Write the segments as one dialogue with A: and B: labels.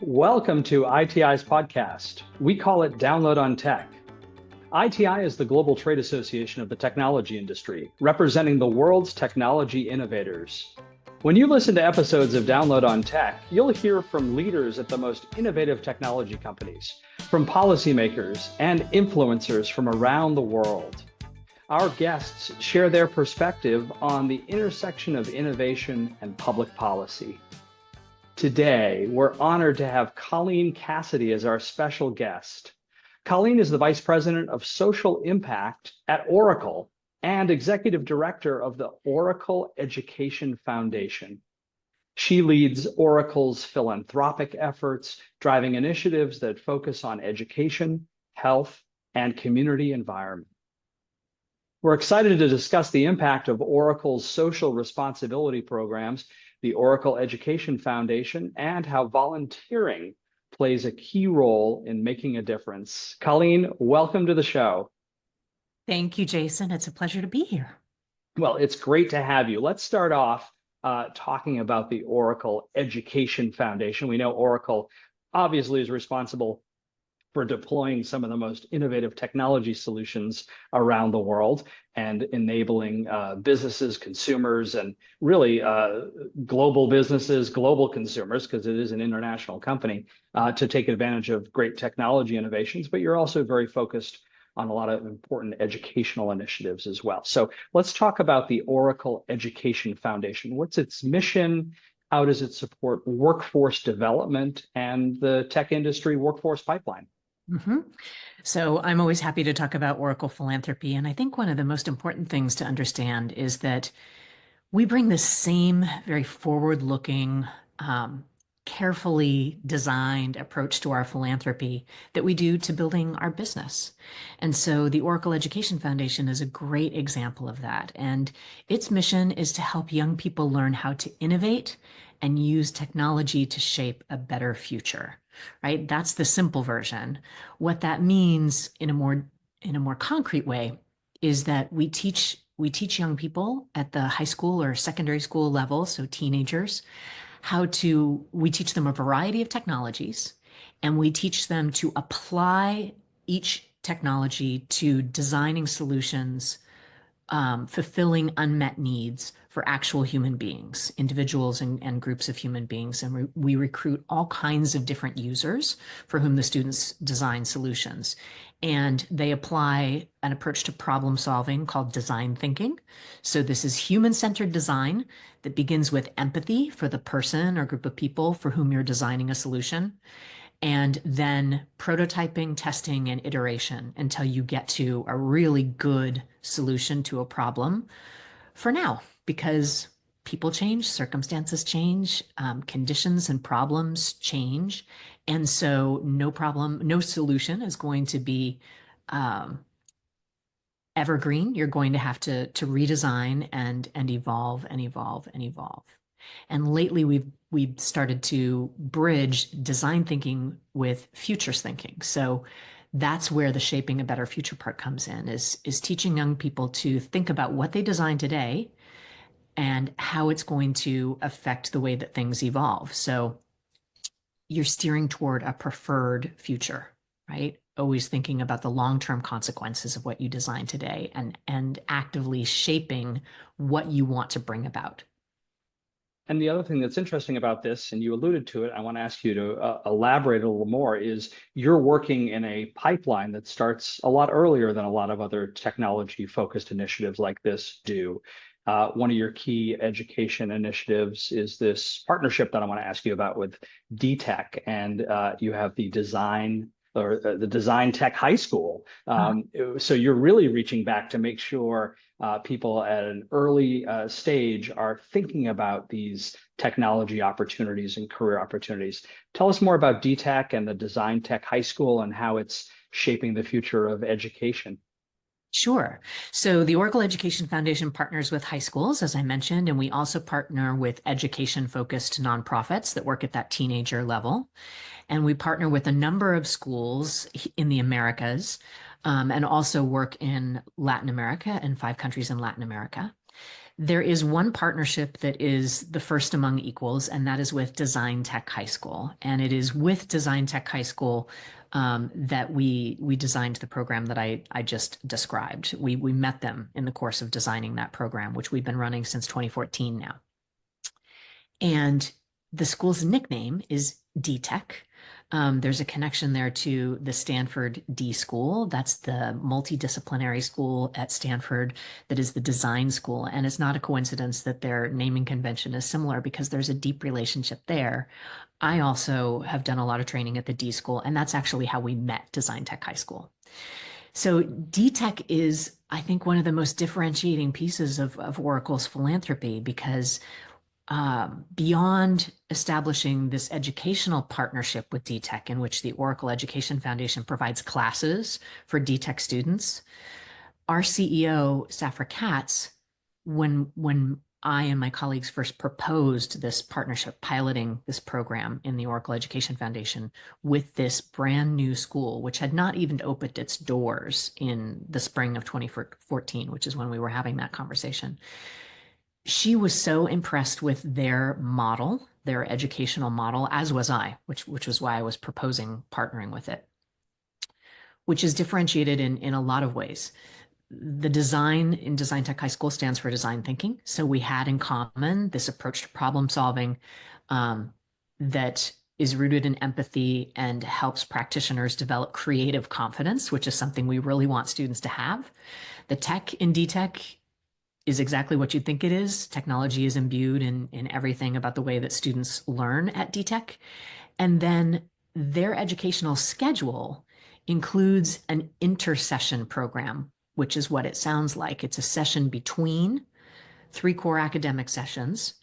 A: Welcome to ITI's podcast. We call it Download on Tech. ITI is the global trade association of the technology industry, representing the world's technology innovators. When you listen to episodes of Download on Tech, you'll hear from leaders at the most innovative technology companies, from policymakers and influencers from around the world. Our guests share their perspective on the intersection of innovation and public policy. Today, we're honored to have Colleen Cassity as our special guest. Colleen is the Vice President of Social Impact at Oracle and Executive Director of the Oracle Education Foundation. She leads Oracle's philanthropic efforts, driving initiatives that focus on education, health, and community environment. We're excited to discuss the impact of Oracle's social responsibility programs, the Oracle Education Foundation, and how volunteering plays a key role in making a difference. Colleen, welcome to the show.
B: Thank you, Jason. It's a pleasure to be here.
A: Well, it's great to have you. Let's start off talking about the Oracle Education Foundation. We know Oracle obviously is responsible for deploying some of the most innovative technology solutions around the world and enabling businesses, consumers, and really global businesses, global consumers, because it is an international company, to take advantage of great technology innovations. But you're also very focused on a lot of important educational initiatives as well. So let's talk about the Oracle Education Foundation. What's its mission? How does it support workforce development and the tech industry workforce pipeline?
B: So I'm always happy to talk about Oracle philanthropy. And I think one of the most important things to understand is that we bring the same very forward-looking, carefully designed approach to our philanthropy that we do to building our business. And so the Oracle Education Foundation is a great example of that. And its mission is to help young people learn how to innovate and use technology to shape a better future, right? That's the simple version. What that means in a more concrete way is that we teach young people at the high school or secondary school level, so teenagers, we teach them a variety of technologies, and we teach them to apply each technology to designing solutions, fulfilling unmet needs for actual human beings, individuals and groups of human beings. And we recruit all kinds of different users for whom the students design solutions. And they apply an approach to problem solving called design thinking. So this is human-centered design that begins with empathy for the person or group of people for whom you're designing a solution, and then prototyping, testing, and iteration until you get to a really good solution to a problem for now, because people change, circumstances change, conditions and problems change. And so no solution is going to be evergreen. You're going to have to redesign and evolve and evolve and evolve. And lately we've started to bridge design thinking with futures thinking. So that's where the shaping a better future part comes in, is teaching young people to think about what they design today and how it's going to affect the way that things evolve. So you're steering toward a preferred future, right? Always thinking about the long-term consequences of what you design today and actively shaping what you want to bring about.
A: And the other thing that's interesting about this, and you alluded to it, I want to ask you to elaborate a little more, is you're working in a pipeline that starts a lot earlier than a lot of other technology-focused initiatives like this do. One of your key education initiatives is this partnership that I want to ask you about with DTech, and you have the design tech high school. So you're really reaching back to make sure people at an early stage are thinking about these technology opportunities and career opportunities. Tell us more about DTech and the Design Tech High School and how it's shaping the future of education.
B: Sure. So the Oracle Education Foundation partners with high schools, as I mentioned, and we also partner with education-focused nonprofits that work at that teenager level. And we partner with a number of schools in the Americas, and also work in Latin America and 5 countries in Latin America. There is one partnership that is the first among equals, and that is with Design Tech High School. And it is with Design Tech High School that we designed the program that I just described. We met them in the course of designing that program, which we've been running since 2014 now. And the school's nickname is D-Tech. There's a connection there to the Stanford D School. That's the multidisciplinary school at Stanford that is the design school. And it's not a coincidence that their naming convention is similar because there's a deep relationship there. I also have done a lot of training at the D School, and that's actually how we met Design Tech High School. So D-Tech is, I think, one of the most differentiating pieces of Oracle's philanthropy because beyond establishing this educational partnership with D-Tech in which the Oracle Education Foundation provides classes for D-Tech students, our CEO, Safra Katz, when I and my colleagues first proposed this partnership, piloting this program in the Oracle Education Foundation with this brand new school, which had not even opened its doors in the spring of 2014, which is when we were having that conversation. She was so impressed with their model, their educational model, as was I, which was why I was proposing partnering with it, which is differentiated in a lot of ways. The design in Design Tech High School stands for design thinking. So we had in common this approach to problem solving that is rooted in empathy and helps practitioners develop creative confidence, which is something we really want students to have. The tech in D-Tech is exactly what you'd think it is. Technology is imbued in everything about the way that students learn at D-Tech. And then their educational schedule includes an intersession program, which is what it sounds like. It's a session between 3 core academic sessions.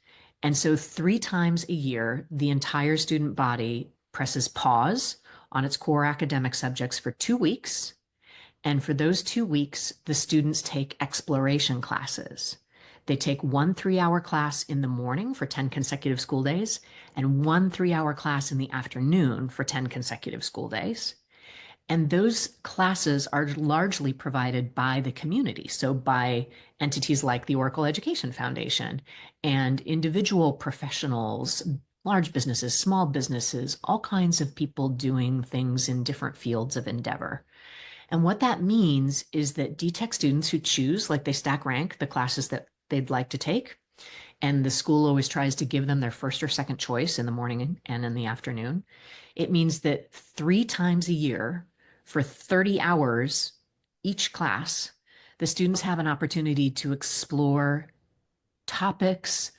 B: And so 3 times a year, the entire student body presses pause on its core academic subjects for 2 weeks. And for those 2 weeks, the students take exploration classes. They take 1 3-hour class in the morning for 10 consecutive school days and 1 3-hour class in the afternoon for 10 consecutive school days. And those classes are largely provided by the community, so by entities like the Oracle Education Foundation and individual professionals, large businesses, small businesses, all kinds of people doing things in different fields of endeavor. And what that means is that D-Tech students who choose, like they stack rank the classes that they'd like to take, and the school always tries to give them their first or second choice in the morning and in the afternoon. It means that 3 times a year for 30 hours each class, the students have an opportunity to explore topics,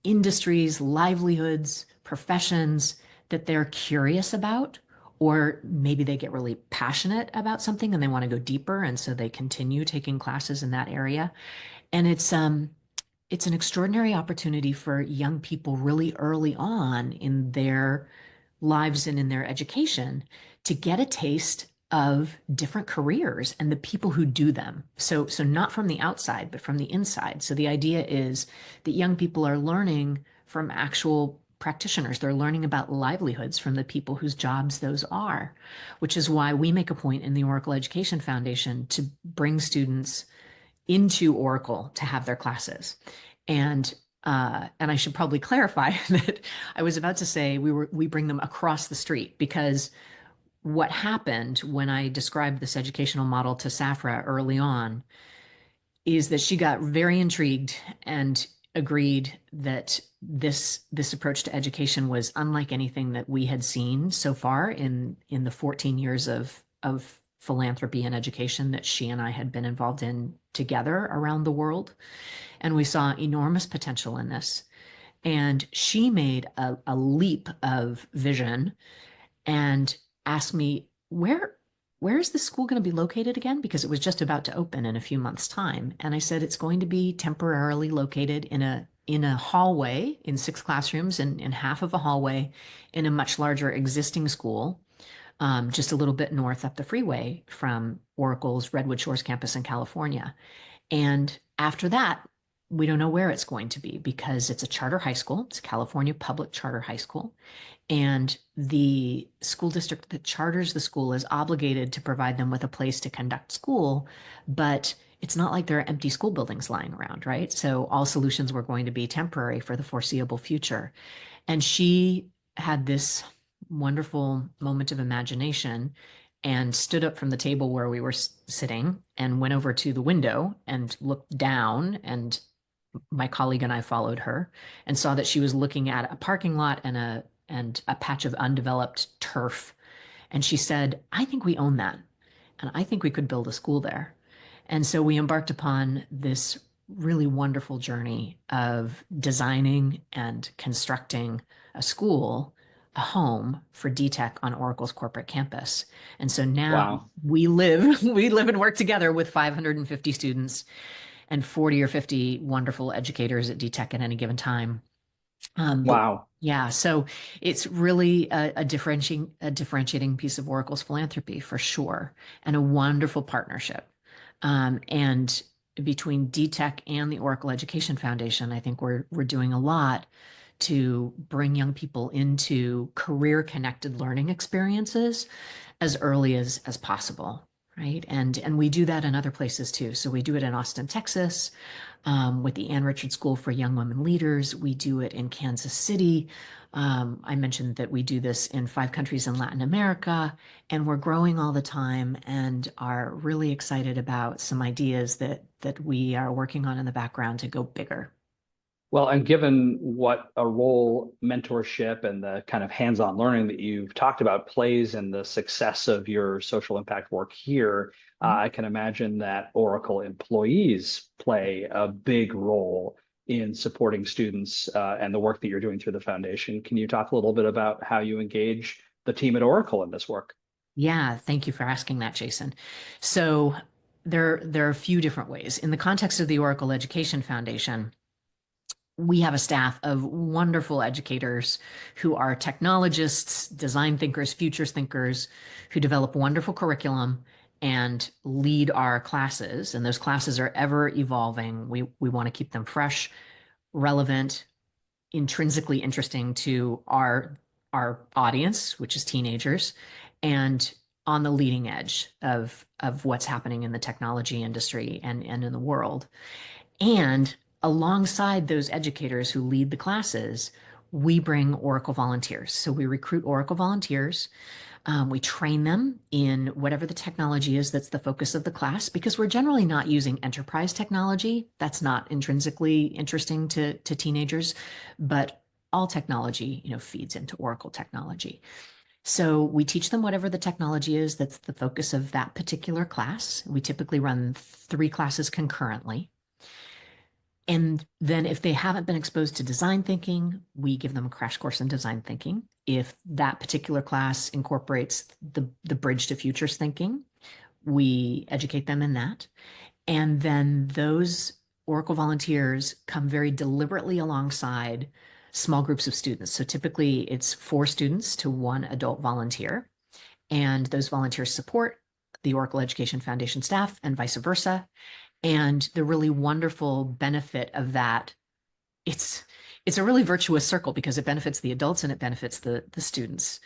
B: industries, livelihoods, professions that they're curious about, or maybe they get really passionate about something and they want to go deeper, and so they continue taking classes in that area. And it's an extraordinary opportunity for young people really early on in their lives and in their education to get a taste of different careers and the people who do them. So not from the outside, but from the inside. So the idea is that young people are learning from actual practitioners. They're learning about livelihoods from the people whose jobs those are, which is why we make a point in the Oracle Education Foundation to bring students into Oracle to have their classes. And I should probably clarify that I was about to say we bring them across the street, because what happened when I described this educational model to Safra early on is that she got very intrigued and agreed that this approach to education was unlike anything that we had seen so far in the 14 years of philanthropy and education that she and I had been involved in together around the world. And we saw enormous potential in this. And she made a leap of vision and asked me, where is the school going to be located again? Because it was just about to open in a few months' time. And I said, it's going to be temporarily located in a hallway in 6 classrooms and in half of a hallway in a much larger existing school, just a little bit north up the freeway from Oracle's Redwood Shores campus in California. And after that, we don't know where it's going to be because it's a charter high school. It's a California public charter high school. And the school district that charters the school is obligated to provide them with a place to conduct school, but it's not like there are empty school buildings lying around, right? So all solutions were going to be temporary for the foreseeable future. And she had this wonderful moment of imagination and stood up from the table where we were sitting and went over to the window and looked down. And my colleague and I followed her and saw that she was looking at a parking lot and a patch of undeveloped turf. And she said, "I think we own that. And I think we could build a school there." And so we embarked upon this really wonderful journey of designing and constructing a school, a home for DTech on Oracle's corporate campus. And so now
A: Wow.
B: we live and work together with 550 students and 40 or 50 wonderful educators at DTech at any given time. But
A: Wow.
B: yeah, so it's really a differentiating piece of Oracle's philanthropy for sure, and a wonderful partnership. And between DTech and the Oracle Education Foundation, I think we're doing a lot to bring young people into career-connected learning experiences as early as possible, right? And we do that in other places too. So we do it in Austin, Texas, with the Ann Richards School for Young Women Leaders. We do it in Kansas City. I mentioned that we do this in 5 countries in Latin America, and we're growing all the time and are really excited about some ideas that we are working on in the background to go bigger.
A: Well, and given what a role mentorship and the kind of hands-on learning that you've talked about plays in the success of your social impact work here, I can imagine that Oracle employees play a big role in supporting students and the work that you're doing through the foundation. Can you talk a little bit about how you engage the team at Oracle in this work?
B: Yeah, thank you for asking that, Jason. So there are a few different ways. In the context of the Oracle Education Foundation, we have a staff of wonderful educators who are technologists, design thinkers, futures thinkers, who develop wonderful curriculum and lead our classes. And those classes are ever evolving. We want to keep them fresh, relevant, intrinsically interesting to our audience, which is teenagers, and on the leading edge of what's happening in the technology industry and in the world. And alongside those educators who lead the classes, we bring Oracle volunteers. So we recruit Oracle volunteers. We train them in whatever the technology is that's the focus of the class, because we're generally not using enterprise technology. That's not intrinsically interesting to teenagers, but all technology, feeds into Oracle technology. So we teach them whatever the technology is that's the focus of that particular class. We typically run 3 classes concurrently. And then if they haven't been exposed to design thinking, we give them a crash course in design thinking. If that particular class incorporates the bridge to futures thinking, we educate them in that. And then those Oracle volunteers come very deliberately alongside small groups of students. So typically it's 4 students to 1 adult volunteer. And those volunteers support the Oracle Education Foundation staff and vice versa. And the really wonderful benefit of that, it's it's a really virtuous circle because it benefits the adults and it benefits the students.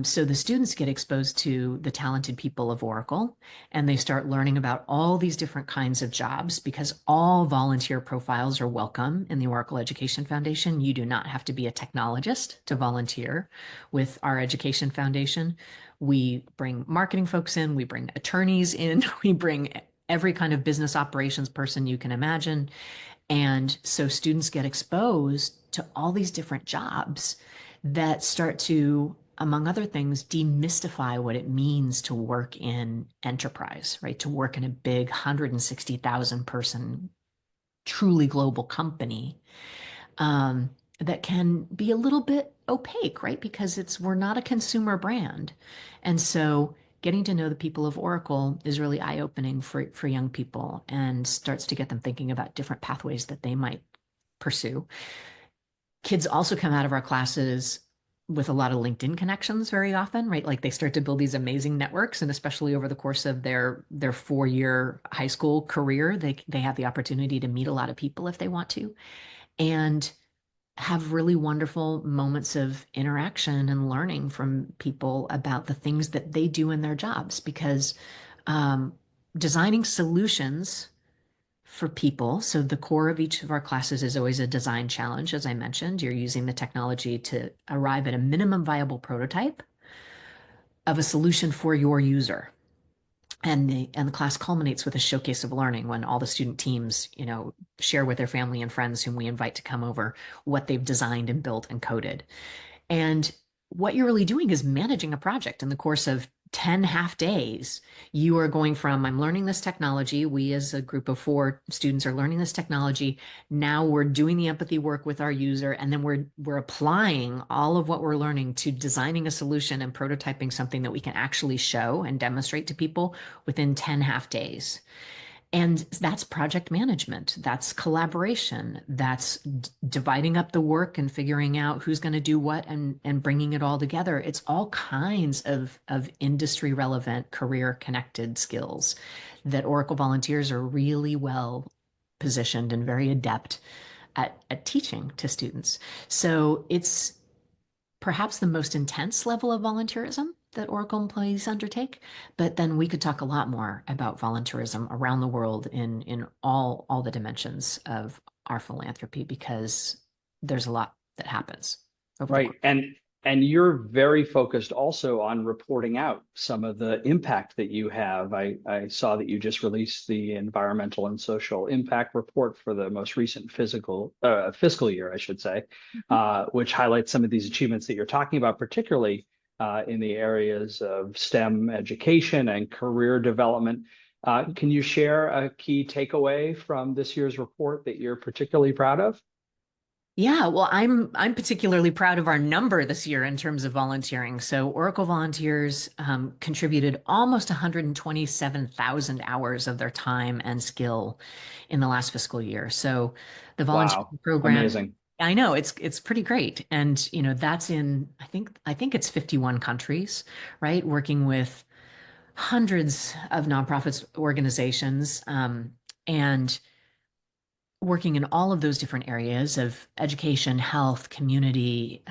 B: So the students get exposed to the talented people of Oracle, and they start learning about all these different kinds of jobs because all volunteer profiles are welcome in the Oracle Education Foundation. You do not have to be a technologist to volunteer with our Education Foundation. We bring marketing folks in, we bring attorneys in, we bring every kind of business operations person you can imagine. And so students get exposed to all these different jobs that start to, among other things, demystify what it means to work in enterprise, right? To work in a big 160,000 person, truly global company that can be a little bit opaque, right? Because we're not a consumer brand. And so getting to know the people of Oracle is really eye-opening for young people and starts to get them thinking about different pathways that they might pursue. Kids also come out of our classes with a lot of LinkedIn connections very often, right? Like they start to build these amazing networks, and especially over the course of their 4-year high school career, they have the opportunity to meet a lot of people if they want to, and have really wonderful moments of interaction and learning from people about the things that they do in their jobs. Because designing solutions for people. So the core of each of our classes is always a design challenge. As I mentioned, you're using the technology to arrive at a minimum viable prototype of a solution for your user. And the class culminates with a showcase of learning when all the student teams, share with their family and friends whom we invite to come over what they've designed and built and coded. And what you're really doing is managing a project in the course of 10 half days. You are going from, I'm learning this technology. We, as a group of 4 students, are learning this technology. Now we're doing the empathy work with our user, and then we're applying all of what we're learning to designing a solution and prototyping something that we can actually show and demonstrate to people within 10 half days. And that's project management, that's collaboration, that's dividing up the work and figuring out who's going to do what and bringing it all together. It's all kinds of industry relevant, career connected skills that Oracle volunteers are really well positioned and very adept at teaching to students. So it's perhaps the most intense level of volunteerism that Oracle employees undertake. But then we could talk a lot more about volunteerism around the world in all the dimensions of our philanthropy, because there's a lot that happens over the
A: Right.
B: course.
A: And you're very focused also on reporting out some of the impact that you have. I saw that you just released the environmental and social impact report for the most recent fiscal year, I should say,
B: Mhm.
A: which highlights some of these achievements that you're talking about, particularly in the areas of STEM education and career development. Can you share a key takeaway from this year's report that you're particularly proud of?
B: Yeah, well, I'm particularly proud of our number this year in terms of volunteering. So Oracle volunteers contributed almost 127,000 hours of their time and skill in the last fiscal year. So the volunteer
A: Wow,
B: program,
A: amazing.
B: I know it's pretty great, and that's in I think it's 51 countries, right? Working with hundreds of nonprofits organizations, and working in all of those different areas of education, health, community,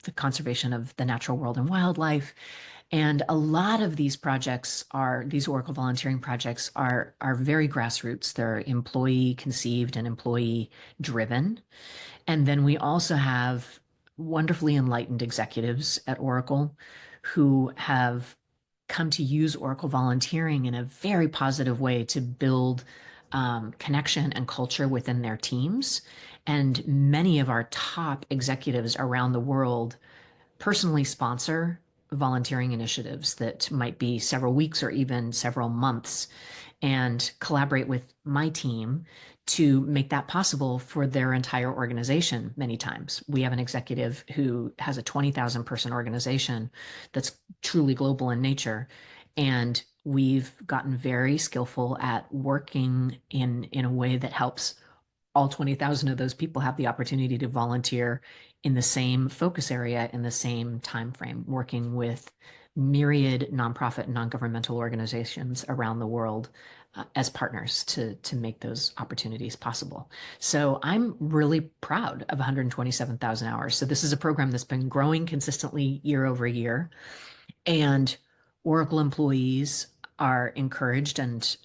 B: the conservation of the natural world and wildlife. And a lot of these Oracle volunteering projects are very grassroots. They're employee conceived and employee driven. And then we also have wonderfully enlightened executives at Oracle who have come to use Oracle volunteering in a very positive way to build connection and culture within their teams. And many of our top executives around the world personally sponsor volunteering initiatives that might be several weeks or even several months, and collaborate with my team to make that possible for their entire organization. Many times we have an executive who has a 20,000 person organization that's truly global in nature, and we've gotten very skillful at working in a way that helps all 20,000 of those people have the opportunity to volunteer in the same focus area in the same time frame, working with myriad nonprofit and non-governmental organizations around the world as partners to make those opportunities possible. So I'm really proud of 127,000 hours. So this is a program that's been growing consistently year over year. And Oracle employees are encouraged and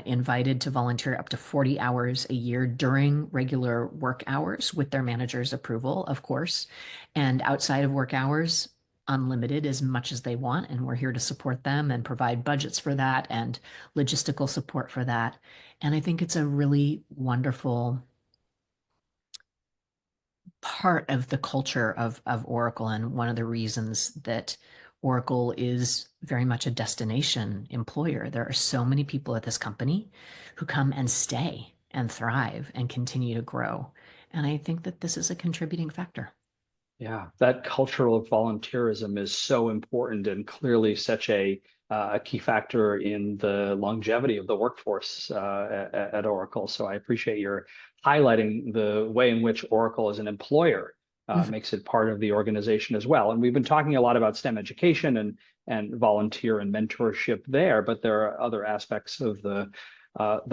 B: invited to volunteer up to 40 hours a year during regular work hours with their manager's approval, of course. And outside of work hours, unlimited as much as they want. And we're here to support them and provide budgets for that and logistical support for that. And I think it's a really wonderful part of the culture of Oracle, and one of the reasons that Oracle is very much a destination employer. There are so many people at this company who come and stay and thrive and continue to grow. And I think that this is a contributing factor.
A: Yeah, that cultural volunteerism is so important and clearly such a key factor in the longevity of the workforce at Oracle. So I appreciate your highlighting the way in which Oracle as an employer
B: Mhm.
A: makes it part of the organization as well. And we've been talking a lot about STEM education and volunteer and mentorship there, but there are other aspects of the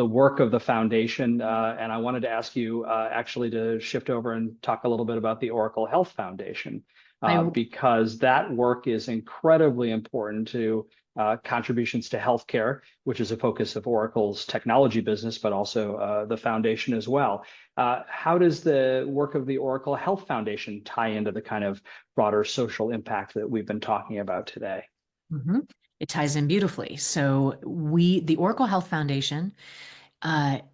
A: work of the foundation. And I wanted to ask you actually to shift over and talk a little bit about the Oracle Health Foundation,
B: I
A: because that work is incredibly important to contributions to healthcare, which is a focus of Oracle's technology business, but also the foundation as well. How does the work of the Oracle Health Foundation tie into the kind of broader social impact that we've been talking about today?
B: Mm-hmm. It ties in beautifully. So the Oracle Health Foundation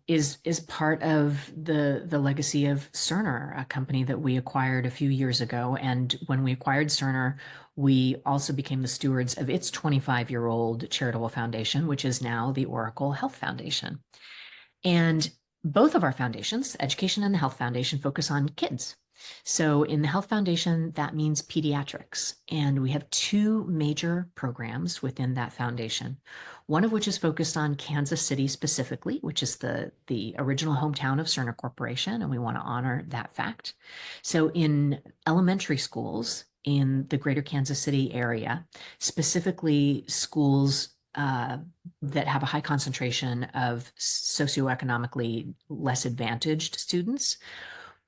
B: is part of the legacy of Cerner, a company that we acquired a few years ago. And when we acquired Cerner, we also became the stewards of its 25-year-old charitable foundation, which is now the Oracle Health Foundation. And both of our foundations, Education and the Health Foundation, focus on kids. So in the Health Foundation, that means pediatrics. And we have two major programs within that foundation, one of which is focused on Kansas City specifically, which is the original hometown of Cerner Corporation, and we want to honor that fact. So in elementary schools in the greater Kansas City area, specifically schools that have a high concentration of socioeconomically less advantaged students,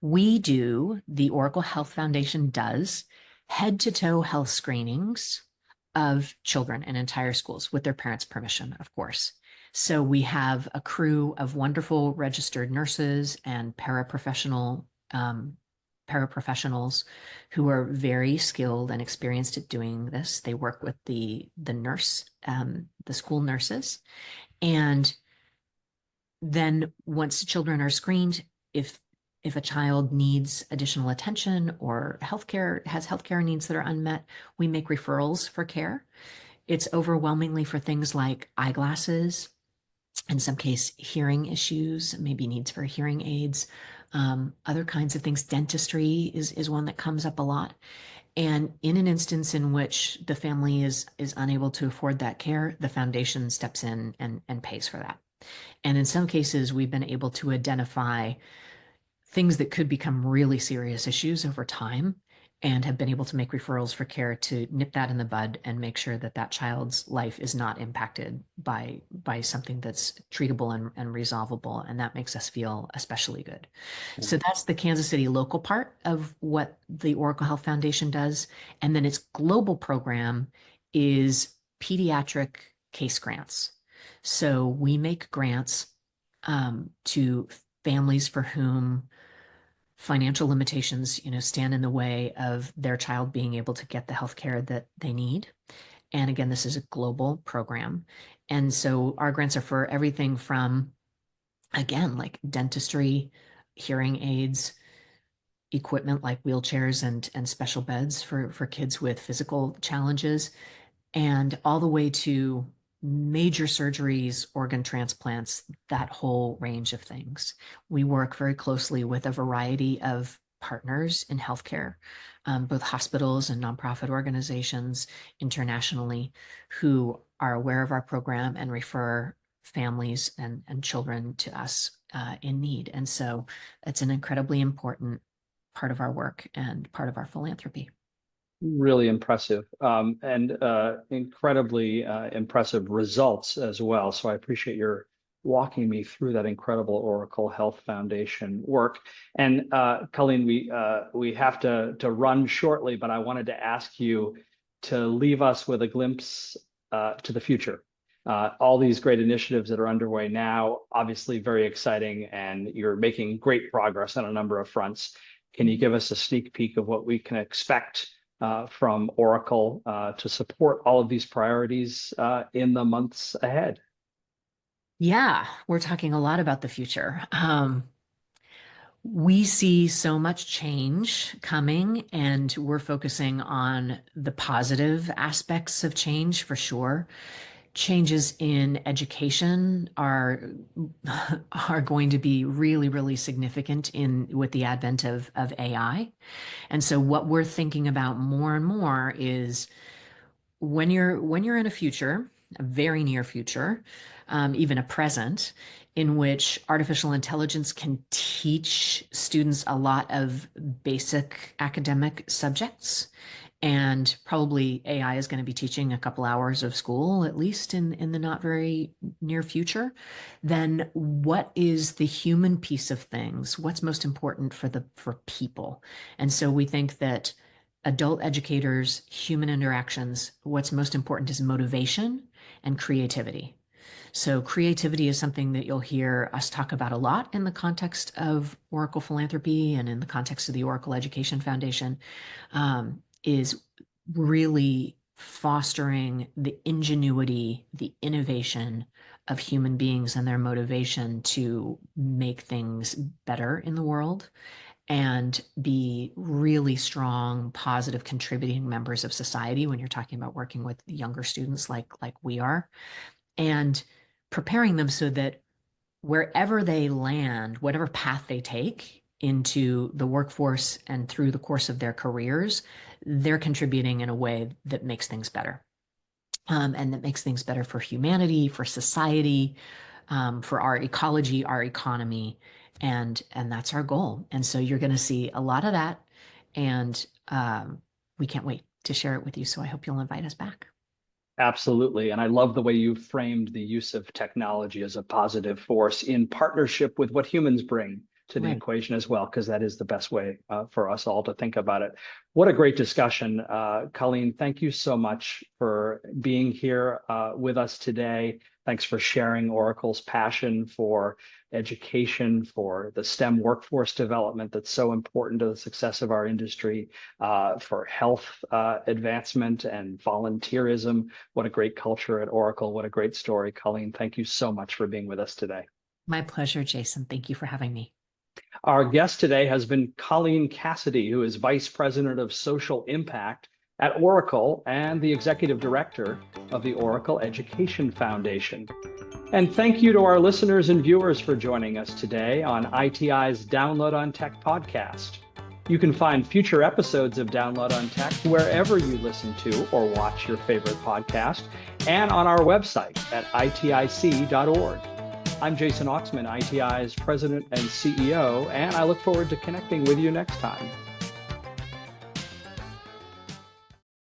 B: the Oracle Health Foundation does head-to-toe health screenings of children in entire schools with their parents' permission, of course. So we have a crew of wonderful registered nurses and paraprofessionals who are very skilled and experienced at doing this. They work with the school nurses. And then once children are screened, if a child needs additional attention or has healthcare needs that are unmet, we make referrals for care. It's overwhelmingly for things like eyeglasses, in some case, hearing issues, maybe needs for hearing aids, other kinds of things. Dentistry is one that comes up a lot. And in an instance in which the family is unable to afford that care, the foundation steps in and pays for that. And in some cases, we've been able to identify things that could become really serious issues over time and have been able to make referrals for care to nip that in the bud and make sure that that child's life is not impacted by something that's treatable and resolvable. And that makes us feel especially good. So that's the Kansas City local part of what the Oracle Health Foundation does. And then its global program is pediatric case grants. So we make grants to families for whom financial limitations, stand in the way of their child being able to get the health care that they need. And again, this is a global program. And so our grants are for everything from, again, like dentistry, hearing aids, equipment like wheelchairs and special beds for kids with physical challenges, and all the way to major surgeries, organ transplants, that whole range of things. We work very closely with a variety of partners in healthcare, both hospitals and nonprofit organizations internationally, who are aware of our program and refer families and children to us in need. And so it's an incredibly important part of our work and part of our philanthropy.
A: Really impressive, and incredibly impressive results as well. So I appreciate your walking me through that incredible Oracle Health Foundation work. And Colleen, we have to run shortly, but I wanted to ask you to leave us with a glimpse to the future. All these great initiatives that are underway now, obviously very exciting, and you're making great progress on a number of fronts. Can you give us a sneak peek of what we can expect from Oracle to support all of these priorities in the months ahead?
B: Yeah, we're talking a lot about the future. We see so much change coming, and we're focusing on the positive aspects of change for sure. Changes in education are going to be really, really significant with the advent of AI. And so what we're thinking about more and more is when you're in a future, a very near future, even a present, in which artificial intelligence can teach students a lot of basic academic subjects, and probably AI is going to be teaching a couple hours of school, at least in the not very near future, then what is the human piece of things? What's most important for people? And so we think that adult educators, human interactions, what's most important is motivation and creativity. So creativity is something that you'll hear us talk about a lot in the context of Oracle Philanthropy and in the context of the Oracle Education Foundation, is really fostering the ingenuity, the innovation of human beings and their motivation to make things better in the world and be really strong, positive, contributing members of society when you're talking about working with younger students like we are, and preparing them so that wherever they land, whatever path they take into the workforce and through the course of their careers, they're contributing in a way that makes things better. And that makes things better for humanity, for society, for our ecology, our economy, and that's our goal. And so you're going to see a lot of that, and we can't wait to share it with you. So I hope you'll invite us back.
A: Absolutely. And I love the way you framed the use of technology as a positive force in partnership with what humans bring to the equation as well, because that is the best way for us all to think about it. What a great discussion. Colleen, thank you so much for being here with us today. Thanks for sharing Oracle's passion for education, for the STEM workforce development that's so important to the success of our industry, for health advancement and volunteerism. What a great culture at Oracle. What a great story. Colleen, thank you so much for being with us today.
B: My pleasure, Jason. Thank you for having me.
A: Our guest today has been Colleen Cassity, who is Vice President of Social Impact at Oracle and the Executive Director of the Oracle Education Foundation. And thank you to our listeners and viewers for joining us today on ITI's Download on Tech podcast. You can find future episodes of Download on Tech wherever you listen to or watch your favorite podcast, and on our website at itic.org. I'm Jason Oxman, ITI's President and CEO, and I look forward to connecting with you next time.